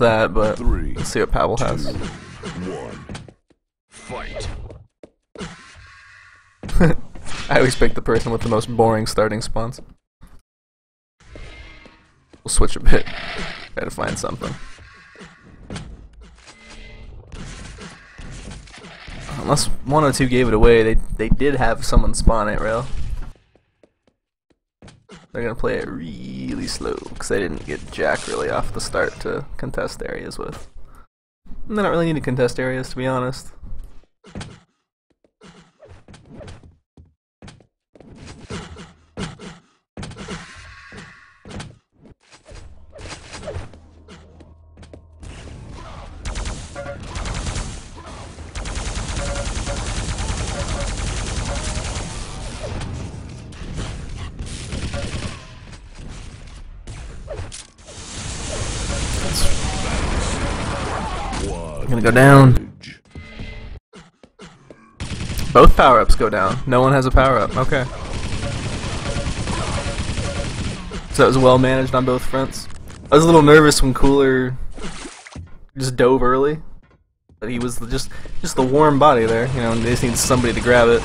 much that, but let's see what Pavel has. 1. Fight. I always pick the person with the most boring starting spawns. We'll switch a bit. Try to find something. Unless 102 gave it away, they did have someone spawn it, rail. They're gonna play it really slow because they didn't get Jack really off the start to contest areas with. And they don't really need to contest areas, to be honest. Gonna go down. Both power-ups go down. No one has a power-up. Okay. So that was well managed on both fronts. I was a little nervous when Cooler just dove early, but he was just the warm body there. You know, they just need somebody to grab it.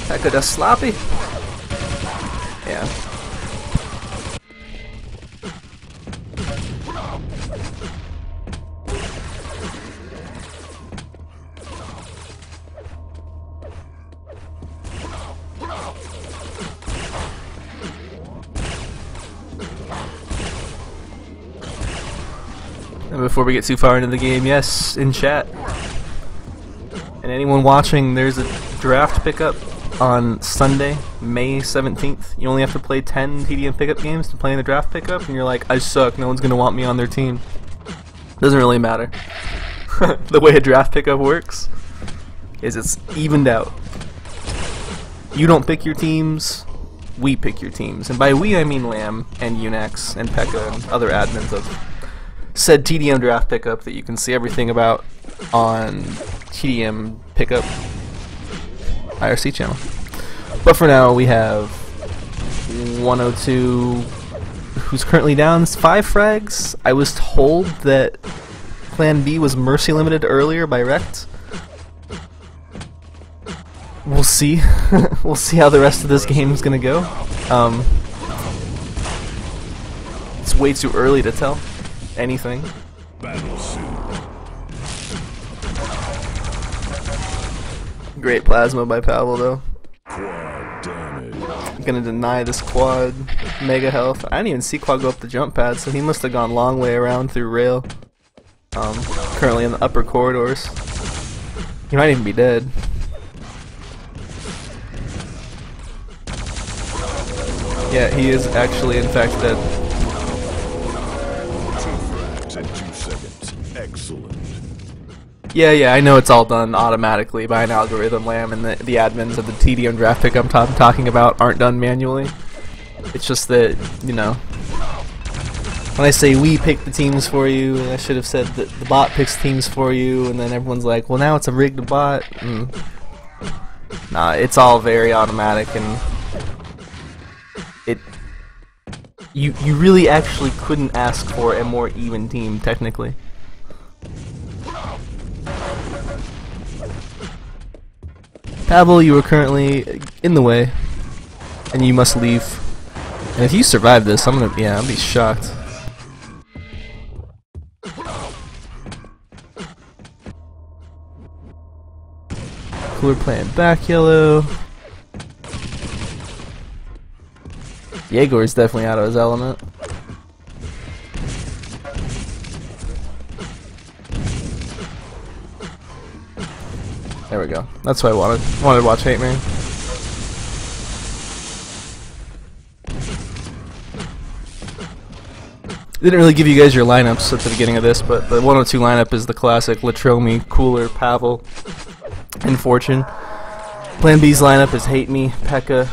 Pekka does sloppy. Yeah. And before we get too far into the game, yes, in chat. And anyone watching, there's a draft pickup on Sunday, May 17th. You only have to play 10 TDM pickup games to play in the draft pickup, and you're like, I suck, no one's gonna want me on their team. Doesn't really matter. The way a draft pickup works is it's evened out. You don't pick your teams, we pick your teams. And by we, I mean Lamb and Unax and Pekka and other admins of said TDM draft pickup that you can see everything about on TDM pickup IRC channel. But for now, we have 102, who's currently down 5 frags. I was told that PlanB was mercy limited earlier by Rect. We'll see. We'll see how the rest of this game is gonna go. It's way too early to tell anything. Great plasma by Pavel though. I'm gonna deny this quad. Mega health. I didn't even see quad go up the jump pad, so he must have gone long way around through rail. Currently in the upper corridors. He might even be dead. Yeah, he is actually in fact dead. 2 frags in 2 seconds. Excellent. Yeah, I know it's all done automatically by an algorithm, Lamb, and the admins of the TDM draft pick I'm talking about aren't done manually. It's just that, you know, when I say we pick the teams for you, I should have said that the bot picks teams for you, and then everyone's like, well, now it's a rigged bot. Nah, it's all very automatic, and you really actually couldn't ask for a more even team, technically. Pavel, you are currently in the way, and you must leave. And if you survive this, I'll be shocked. Cooler playing back yellow. Jaeger is definitely out of his element. There we go. That's what I wanted. I wanted to watch Hate Man. Didn't really give you guys your lineups at the beginning of this, but the 102 lineup is the classic Latromi, Cooler, Pavel, and Fortune. Plan B's lineup is Hate Me, Pekka,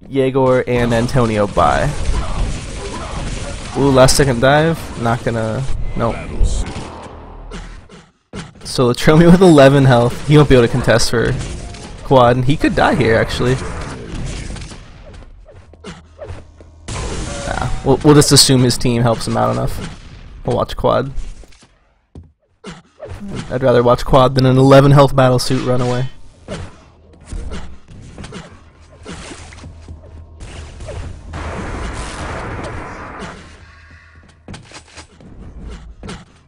Jaeger, and Antonio Bai. Ooh, last second dive. Not gonna. Nope. So Latromi with 11 health. He won't be able to contest for quad. He could die here actually. Nah, we'll just assume his team helps him out enough. We'll watch quad. I'd rather watch quad than an 11 health battlesuit run away.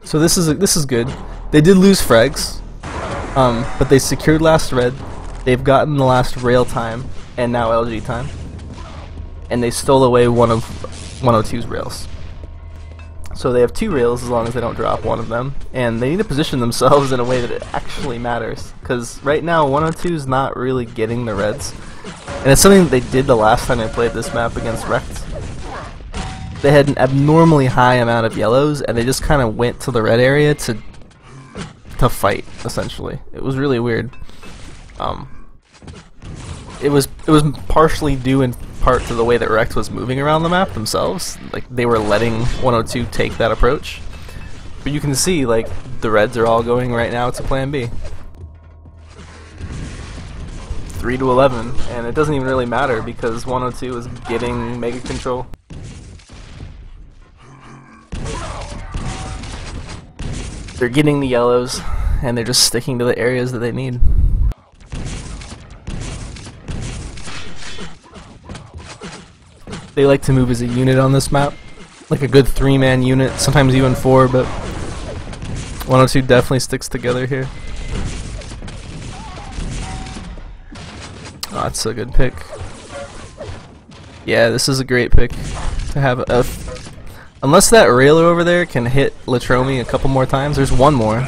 So this is good. They did lose frags, but they secured last red. They've gotten the last rail time and now LG time, and they stole away one of 102's rails. So they have 2 rails as long as they don't drop one of them, and they need to position themselves in a way that it actually matters. Because right now 102 is not really getting the reds, and it's something that they did the last time they played this map against Rect. They had an abnormally high amount of yellows, and they just kind of went to the red area to fight. Essentially, it was really weird. It was partially due in part to the way that Rect was moving around the map themselves. Like they were letting 102 take that approach. But you can see like the reds are all going right now to Plan B. 3 to 11, and it doesn't even really matter because 102 is getting mega control. They're getting the yellows, and they're just sticking to the areas that they need. They like to move as a unit on this map, like a good 3-man unit, sometimes even 4, but 102 definitely sticks together here. Oh, that's a good pick. Yeah, this is a great pick to have a... Unless that railer over there can hit Latromi a couple more times, there's one more.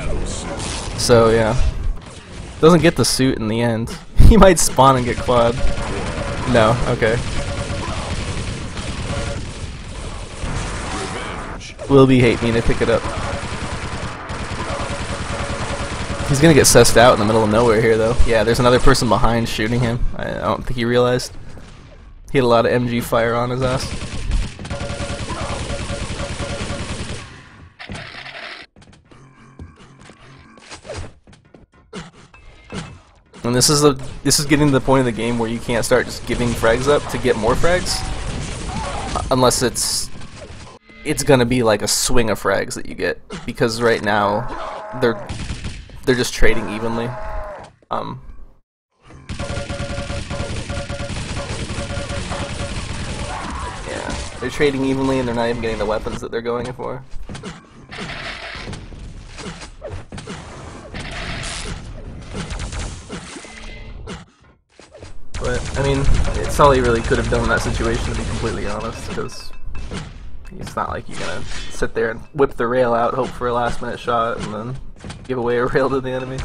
So yeah, doesn't get the suit in the end. He might spawn and get quad. No, okay. Will be hate me to pick it up. He's gonna get sussed out in the middle of nowhere here though. Yeah, there's another person behind shooting him. I don't think he realized. He had a lot of MG fire on his ass. And this is getting to the point of the game where you can't start just giving frags up to get more frags, unless it's gonna be like a swing of frags that you get, because right now they're just trading evenly. Yeah, they're trading evenly and they're not even getting the weapons that they're going for. But, I mean, it's all he really could have done in that situation, to be completely honest, because it's not like you're gonna sit there and whip the rail out, hope for a last minute shot, and then give away a rail to the enemy.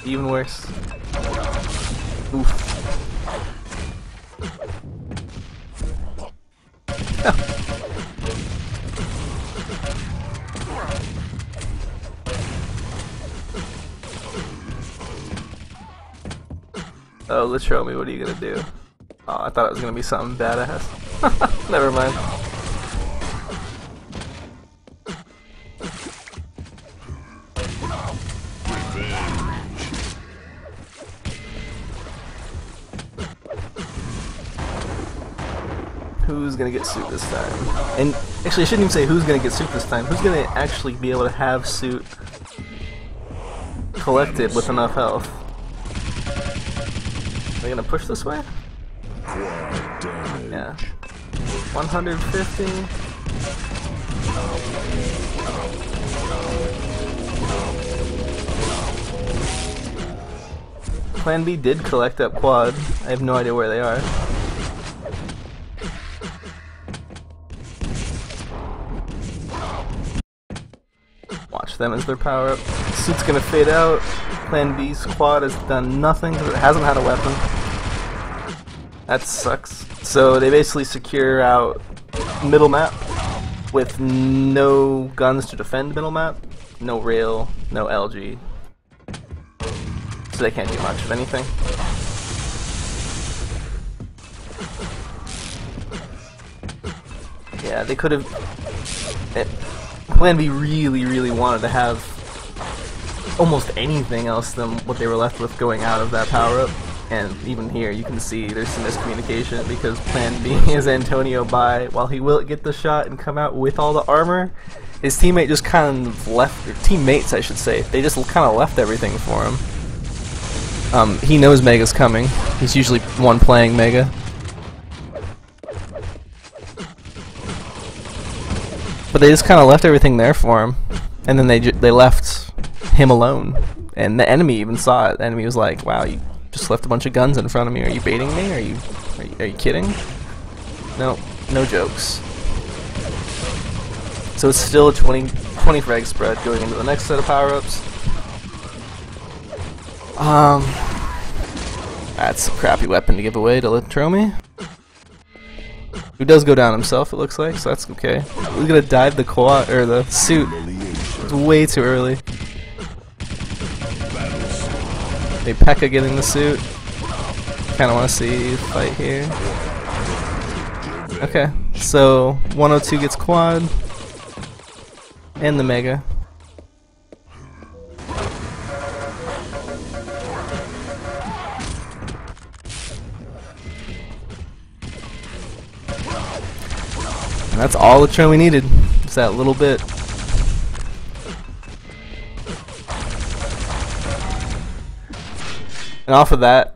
Even worse. Oof. Oh, let's show me. What are you gonna do? Oh, I thought it was gonna be something badass. Never mind. Who's gonna get suit this time? And actually, I shouldn't even say who's gonna get suit this time. Who's gonna actually be able to have suit collected with enough health? Are they gonna push this way? Yeah. 150. Plan B did collect up quad. I have no idea where they are. Watch them as their power up. Suit's gonna fade out. Plan B's quad has done nothing because it hasn't had a weapon. That sucks. So they basically secure out middle map with no guns to defend middle map, no rail, no LG. So they can't do much of anything. Yeah, they could have... PlanB really wanted to have almost anything else than what they were left with going out of that power-up. And even here, you can see there's some miscommunication because PlanB is Antonio by, while he will get the shot and come out with all the armor, his teammate just kind of left, or teammates I should say, they just kind of left everything for him. He knows Mega's coming. He's usually one playing Mega. But they just kind of left everything there for him, and then they left him alone. And the enemy even saw it. The enemy was like, "Wow, you just left a bunch of guns in front of me. Are you baiting me? Are you kidding?" No, no jokes. So it's still a 20 frag spread going into the next set of power-ups. That's a crappy weapon to give away to Litromi, who does go down himself, it looks like, so that's okay. We're gonna dive the quad or the suit. It's way too early. Hey, P.E.K.K.A getting the suit. Kinda wanna see fight here. Okay, so 102 gets quad and the Mega. And that's all the trim we needed. Just that little bit. And off of that,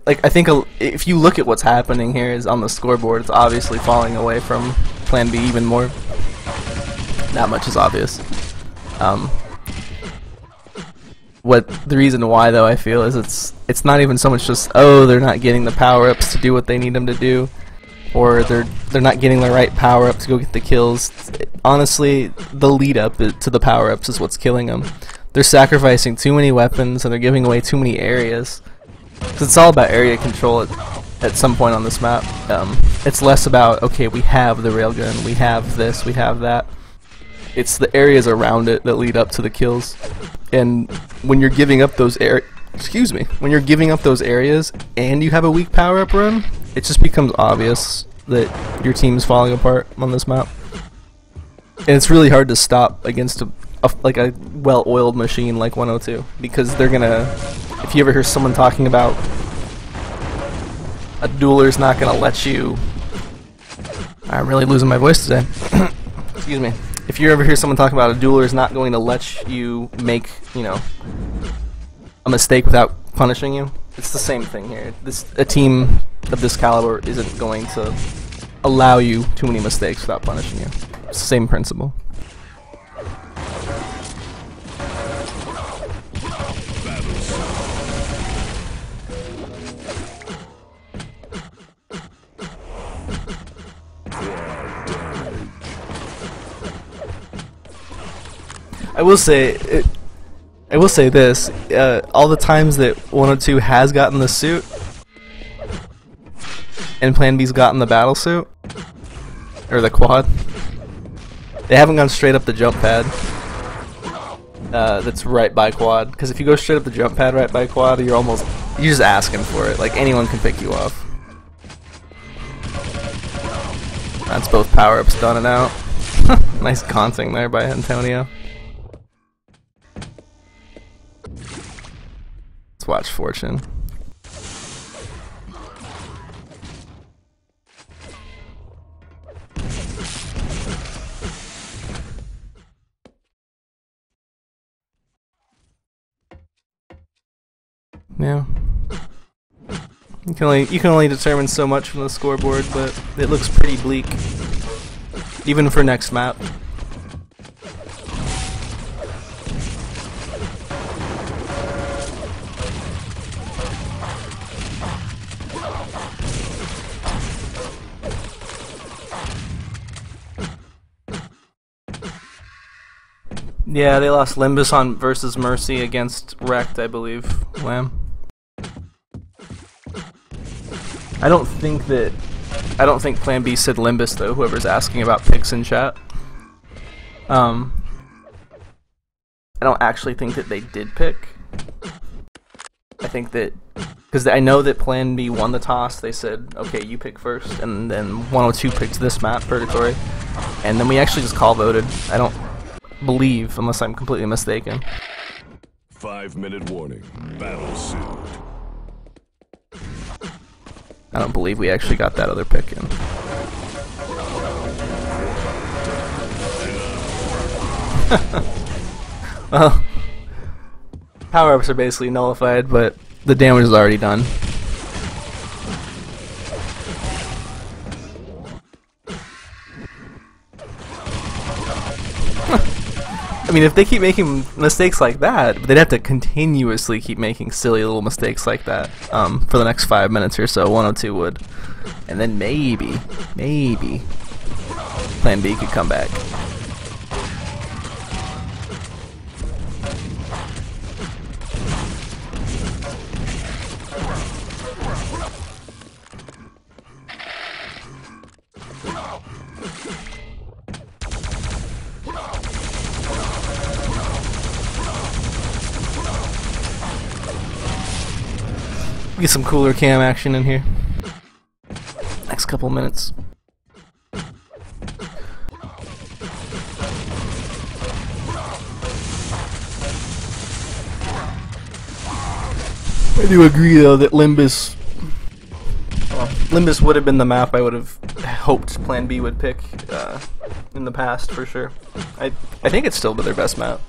like I think if you look at what's happening here is on the scoreboard, it's obviously falling away from PlanB even more. That much is obvious. What the reason why though I feel is it's not even so much just they're not getting the power-ups to do what they need them to do, or they're not getting the right power-up to go get the kills. Honestly, the lead up to the power-ups is what's killing them. They're sacrificing too many weapons and they're giving away too many areas. Cause it's all about area control at some point on this map. It's less about, okay, we have the railgun, we have this, we have that. It's the areas around it that lead up to the kills. And when you're giving up those when you're giving up those areas and you have a weak power-up run, it just becomes obvious that your team's falling apart on this map. And it's really hard to stop against like a well-oiled machine like 102, because they're gonna, if you ever hear someone talking about a dueler's not gonna let you, I'm really losing my voice today. Excuse me. If you ever hear someone talk about a dueler is not going to let you make, you know, a mistake without punishing you, it's the same thing here. A team of this caliber isn't going to allow you too many mistakes without punishing you. It's the same principle. I will say this, all the times that 102 has gotten the suit and PlanB's gotten the battle suit, or the quad, they haven't gone straight up the jump pad that's right by quad, because if you go straight up the jump pad right by quad, you're just asking for it. Like, anyone can pick you off. That's both power-ups done and out. Nice gaunting there by Antonio. Let's watch Fortune. Yeah. You can only determine so much from the scoreboard, but it looks pretty bleak, even for next map. Yeah, they lost Limbus on versus Mercy against Wrecked, I believe. Lamb. I don't think PlanB said Limbus though. Whoever's asking about picks in chat. I don't actually think that they did pick. I think that Because I know that PlanB won the toss. They said, okay, you pick first, and then 102 picked this map, Purgatory, and then we actually just call voted. I don't believe, unless I'm completely mistaken. 5-minute warning. Battle suit. I don't believe we actually got that other pick in. Well, power-ups are basically nullified, but the damage is already done. I mean, if they keep making mistakes like that, they'd have to continuously keep making silly little mistakes like that for the next 5 minutes or so. 102 would. And then maybe PlanB could come back. Get some cooler cam action in here. Next couple minutes. I do agree though that Limbus would have been the map I would have hoped PlanB would pick in the past for sure. I think it's still their best map.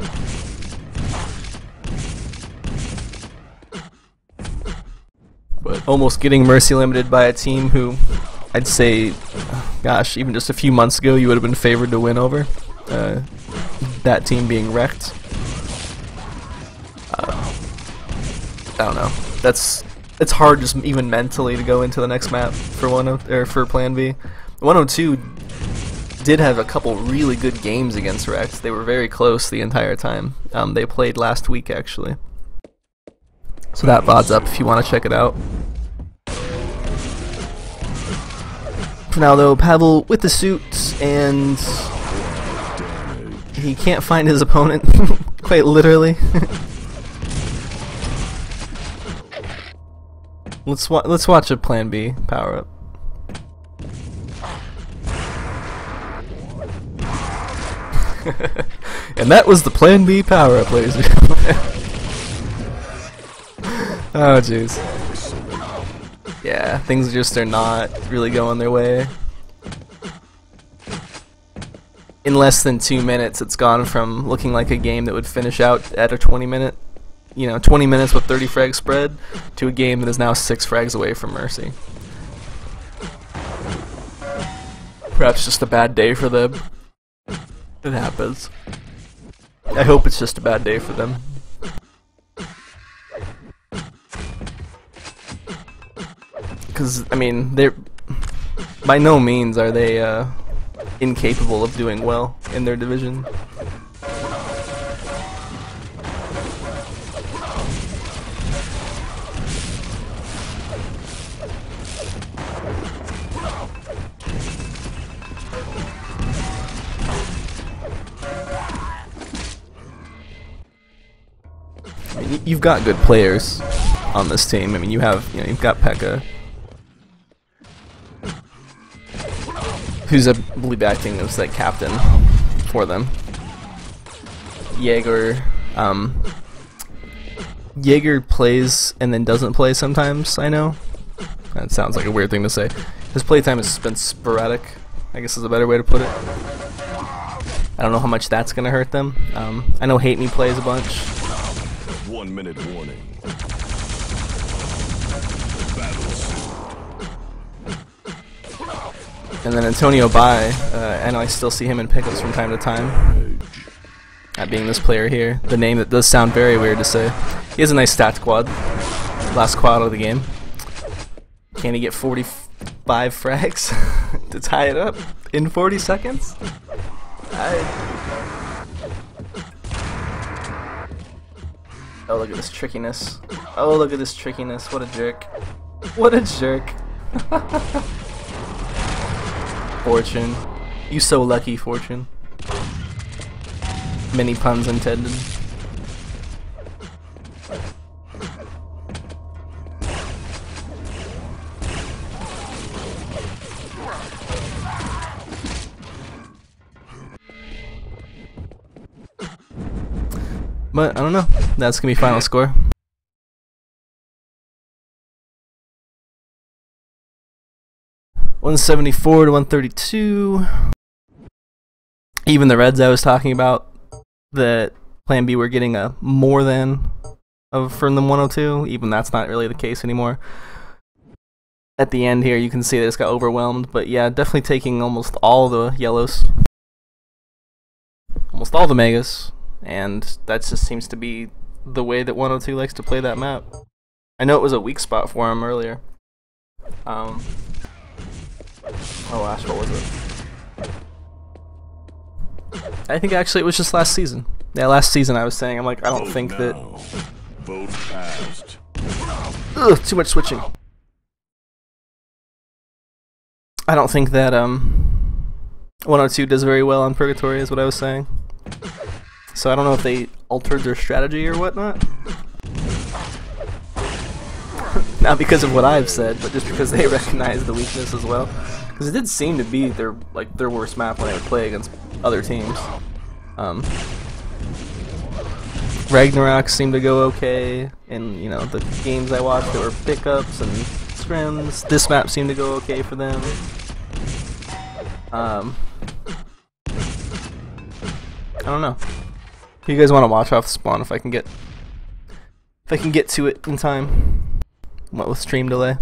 But almost getting mercy limited by a team who I'd say, gosh, even just a few months ago you would have been favored to win over. That team being wrecked. I don't know. It's hard just even mentally to go into the next map for for PlanB. 102 did have a couple really good games against Wrecked. They were very close the entire time. They played last week actually. So that VOD's up if you want to check it out. For now though, Pavel with the suit, and he can't find his opponent, quite literally. Let's watch a PlanB power up. And that was the PlanB power up, ladies and gentlemen. Oh jeez. Yeah, things just are not really going their way. In less than 2 minutes, it's gone from looking like a game that would finish out at a 20-minute, 20 minutes with 30 frag spread, to a game that is now 6 frags away from mercy. Perhaps just a bad day for them. It happens. I hope it's just a bad day for them. Because, I mean, they're by no means are they incapable of doing well in their division. I mean, you've got good players on this team. I mean, you've got Pekka, who's, I believe, acting as like captain for them. Jaeger plays and then doesn't play sometimes, I know. That sounds like a weird thing to say. His playtime has been sporadic, I guess is a better way to put it. I don't know how much that's going to hurt them. I know Hate Me plays a bunch. 1 minute warning. And then Antonio Bai, I know I still see him in pickups from time to time. That being this player here, the name that does sound very weird to say. He has a nice stat quad, last quad of the game. Can he get 45 frags to tie it up in 40 seconds? Oh, look at this trickiness. Oh, look at this trickiness. What a jerk. What a jerk. Fortune. You so lucky, Fortune. Many puns intended. But I don't know. That's gonna be final score. $174 to 132. Even the Reds I was talking about that PlanB were getting a more than from the 102. Even that's not really the case anymore. At the end here, you can see they just got overwhelmed. But yeah, definitely taking almost all the yellows, almost all the megas, and that just seems to be the way that 102 likes to play that map. I know it was a weak spot for him earlier. Oh gosh, what was it? I think actually it was just last season. Yeah, last season I was saying, I'm like, I don't think that... Vote passed. Ugh, too much switching. I don't think that 102 does very well on Purgatory is what I was saying. So I don't know if they altered their strategy or whatnot. Not because of what I've said, but just because they recognize the weakness as well. Because it did seem to be their worst map when they would play against other teams. Ragnarok seemed to go okay, and you know the games I watched there were pickups and scrims. This map seemed to go okay for them. I don't know. You guys want to watch off the spawn if I can get to it in time. What with stream delay?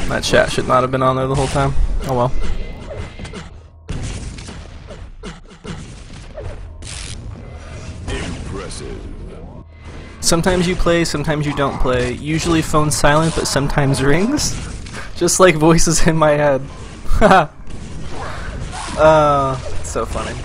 That chat should not have been on there the whole time. Oh well. Impressive. Sometimes you play, sometimes you don't play. Usually phone silent, but sometimes rings. Just like voices in my head. Haha. So funny.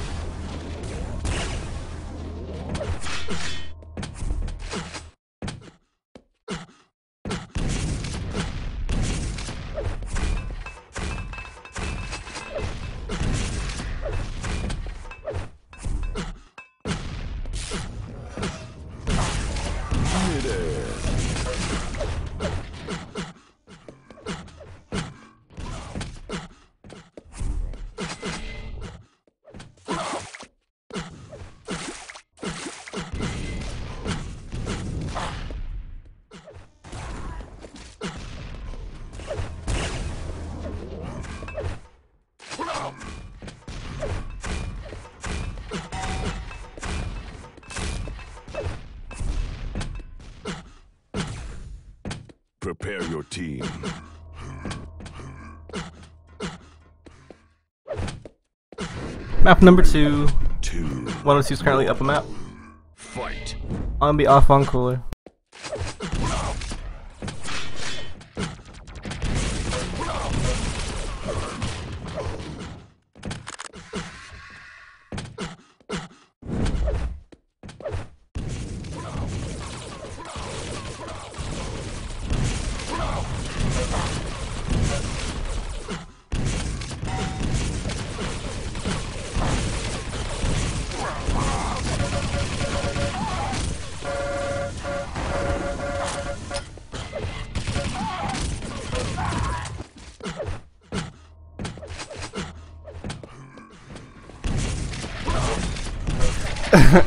Prepare your team. Map number 2. 102 is currently up a map. Fight. I'm gonna be off on cooler.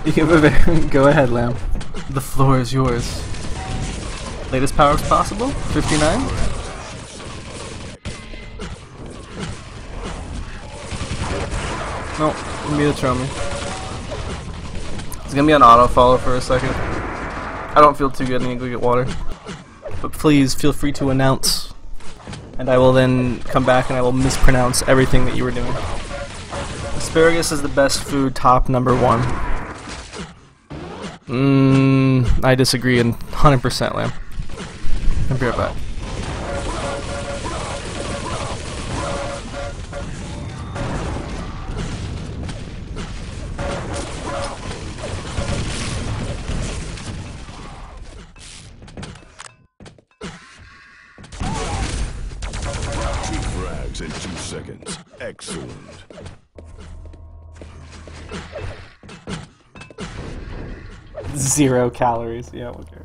You can move it. Go ahead, Lamb. The floor is yours. Latest powers possible? 59? No, gonna be the Tromy. It's gonna be an auto follow for a second. I don't feel too good. I need to go get water. But please feel free to announce, and I will then come back and I will mispronounce everything that you were doing. Asparagus is the best food, top number 1. I disagree 100%, Lamb. I'll be right back. seconds. Excellent. Zero calories. Yeah, okay.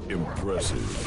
Impressive.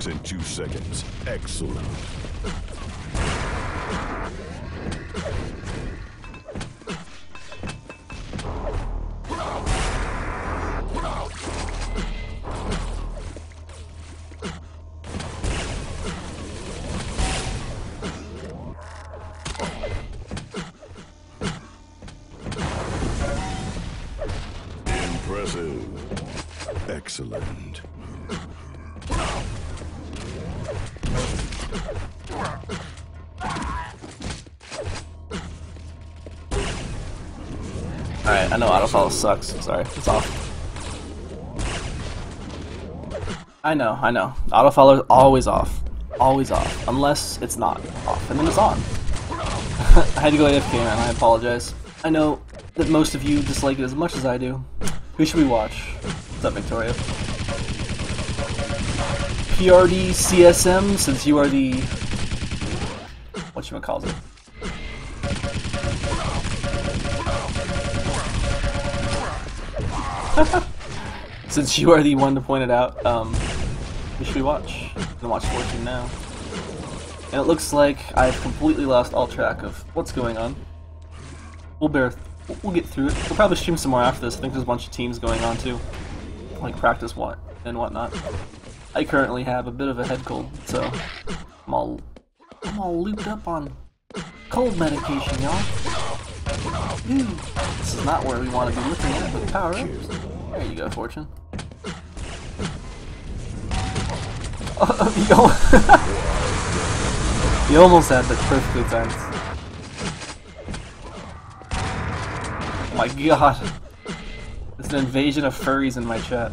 In 2 seconds. Excellent. Impressive. Excellent. Alright, I know autofollow sucks. Sorry, it's off. I know. Autofollow is always off. Always off. Unless it's not off, and then it's on. I had to go AFK, man. I apologize. I know that most of you dislike it as much as I do. Who should we watch? What's up, Victoria? PRD CSM, since you are the... whatchamacallit? Since you are the one to point it out, who should we watch? I'm gonna watch 14 now. And it looks like I've completely lost all track of what's going on. We'll get through it. We'll probably stream some more after this. I think there's a bunch of teams going on too. like practice what and whatnot. I currently have a bit of a head cold, so I'm all looped up on cold medication, y'all. This is not where we want to be looking at, but power ups. There you go, Fortune. You almost had that perfectly timed. Oh my god. There's an invasion of furries in my chat.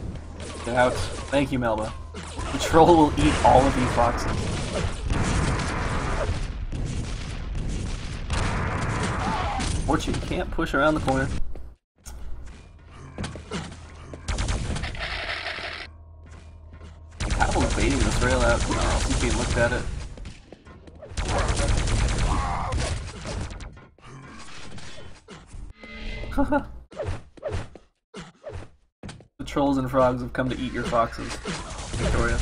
Get out. Thank you, Melba. The troll will eat all of you foxes. Fortune can't push around the corner. I'm kind of debating this rail out. See if we looked at it. The trolls and frogs have come to eat your foxes, Victoria.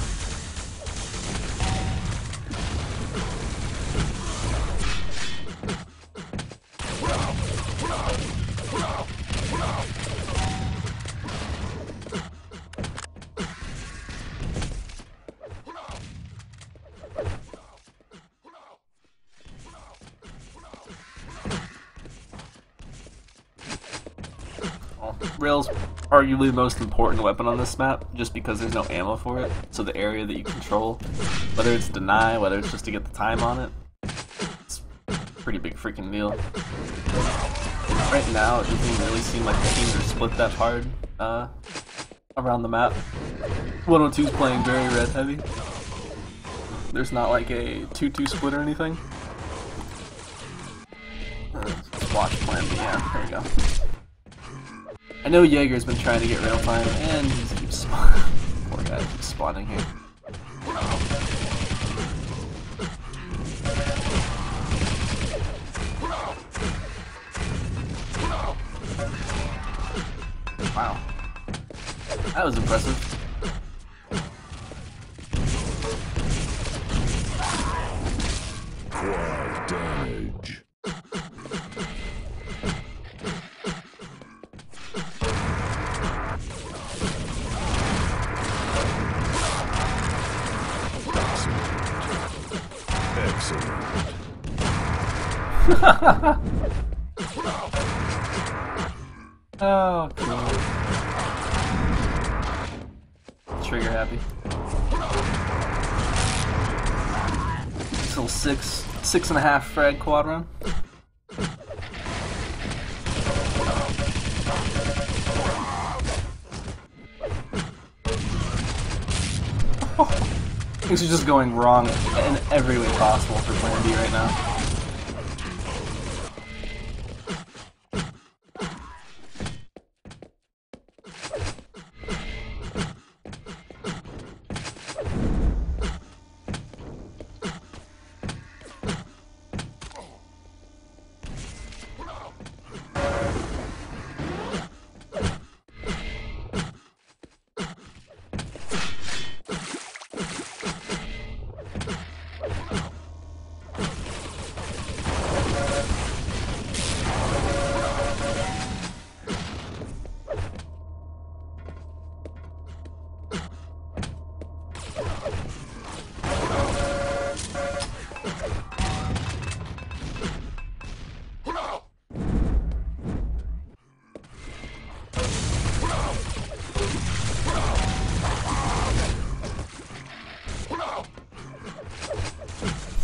Rail's arguably the most important weapon on this map, just because there's no ammo for it, so the area that you control, whether it's deny, whether it's just to get the time on it, it's a pretty big freaking deal. Right now, it doesn't really seem like the teams are split that hard around the map. 102's playing very red heavy. There's not like a 2-2 split or anything. Let's watch PlanB, yeah, there we go. I know Jaeger's been trying to get rail time, and he just keeps spawning. Poor guy keeps spawning here. Wow. That was impressive. Quad damage. Oh, cool. Trigger happy. Still 6.5 frag quad run. Things are just going wrong in every way possible for PlanB right now.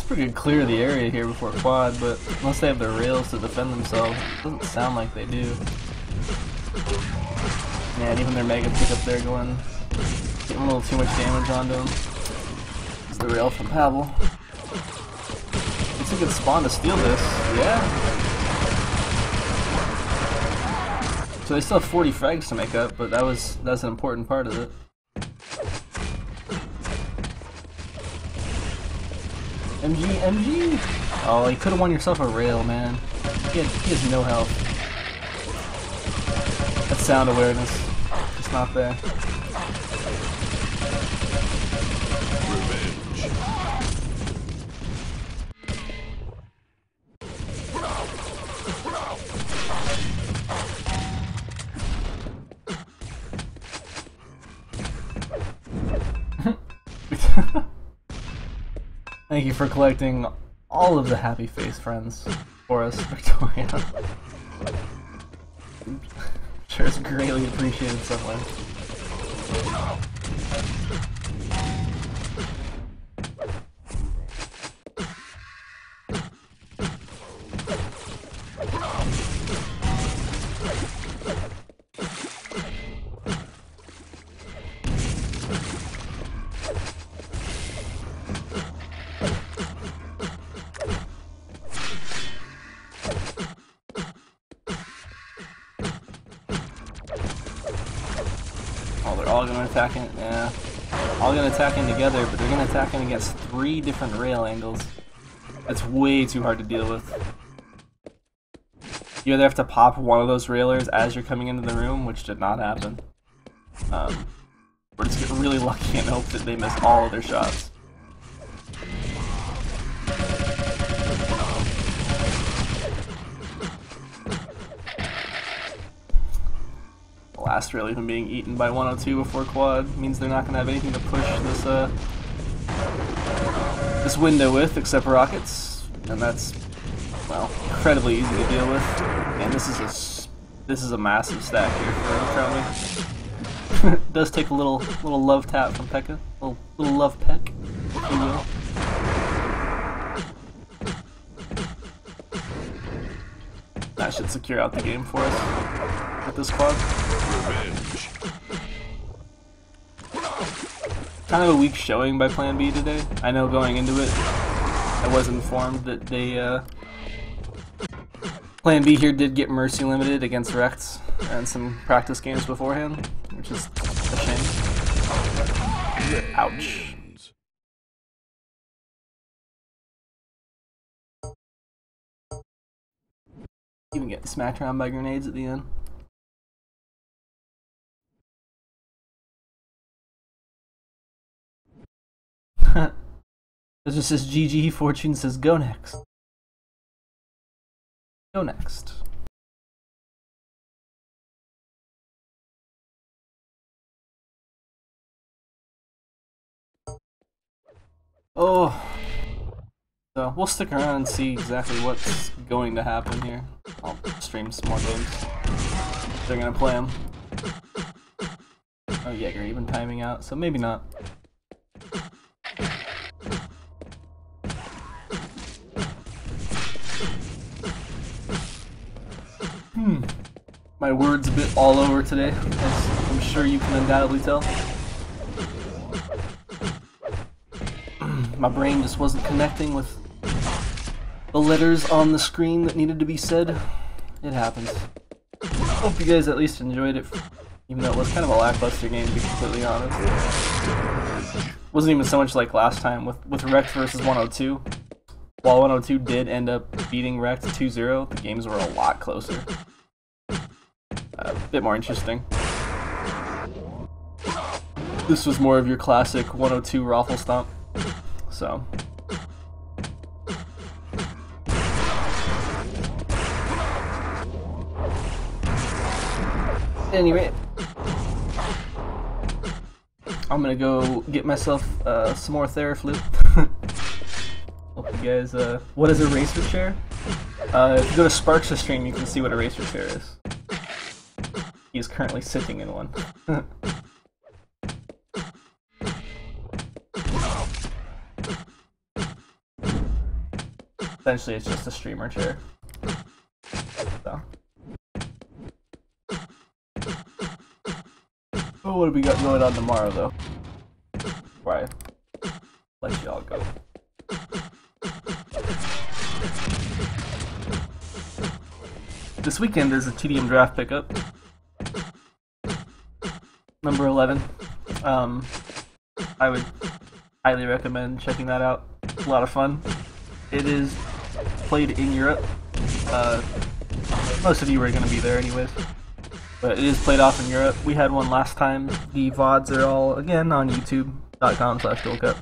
Pretty good clear the area here before quad, but unless they have their rails to defend themselves, it doesn't sound like they do. Yeah, and even their mega pickup there getting a little too much damage onto them. It's the rail from Pavel. It's a good spawn to steal this, yeah. So they still have 40 frags to make up, but that's an important part of it. MG! Oh, you could have won yourself a rail, man. He has no health. That sound awareness, it's not there. Thank you for collecting all of the happy face friends for us, Victoria. I'm sure it's greatly appreciated somewhere. Oh, they're all gonna attack in. Yeah, all gonna attack in together, but they're gonna attack in against 3 different rail angles. That's way too hard to deal with. You either have to pop one of those railers as you're coming into the room, which did not happen, or just get really lucky and hope that they miss all of their shots. Last rail even being eaten by 102 before quad means they're not going to have anything to push this window with except rockets, and that's, well, incredibly easy to deal with. And this is a massive stack here for Crowley. It does take a little love tap from Pekka, little love peck, if you will. That should secure out the game for us with this quad. Kind of a weak showing by PlanB today. I know going into it, I was informed that they, PlanB here did get mercy limited against Rects and some practice games beforehand, which is a shame. Ouch. Even get smacked around by grenades at the end. It just says GG, Fortune says go next. Go next. Oh. So we'll stick around and see exactly what's going to happen here. I'll stream some more games. They're gonna play them. Oh yeah, you're even timing out, so maybe not. My word's a bit all over today, as I'm sure you can undoubtedly tell. My brain just wasn't connecting with the letters on the screen that needed to be said. It happens. Hope you guys at least enjoyed it, even though it was kind of a lackluster game, to be completely honest. Wasn't even so much like last time with Rect versus 102. While 102 did end up beating Rect 2-0, the games were a lot closer. A bit more interesting. This was more of your classic 102 raffle stomp. So. Anyway, I'm gonna go get myself some more Theraflu. Hope you guys, what is a racer share? If you go to Sparks' stream, you can see what a racer share is. He is currently sitting in one. Essentially, it's just a streamer chair. So. Oh, what do we got going on tomorrow, though? Before I let y'all go. This weekend is a TDM draft pickup. Number 11. I would highly recommend checking that out. It's a lot of fun. It is played in Europe. Most of you are going to be there anyways. But it is played off in Europe. We had one last time. The VODs are all, again, on youtube.com/duelcup.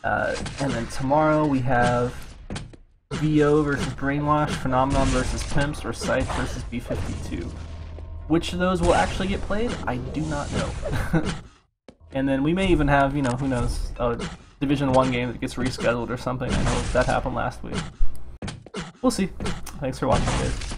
And then tomorrow we have VO versus Brainwash, Phenomenon versus Pimps, or Scythe versus B52. Which of those will actually get played? I do not know. And then we may even have, you know, who knows, a Division One game that gets rescheduled or something. I know that happened last week. We'll see. Thanks for watching, guys.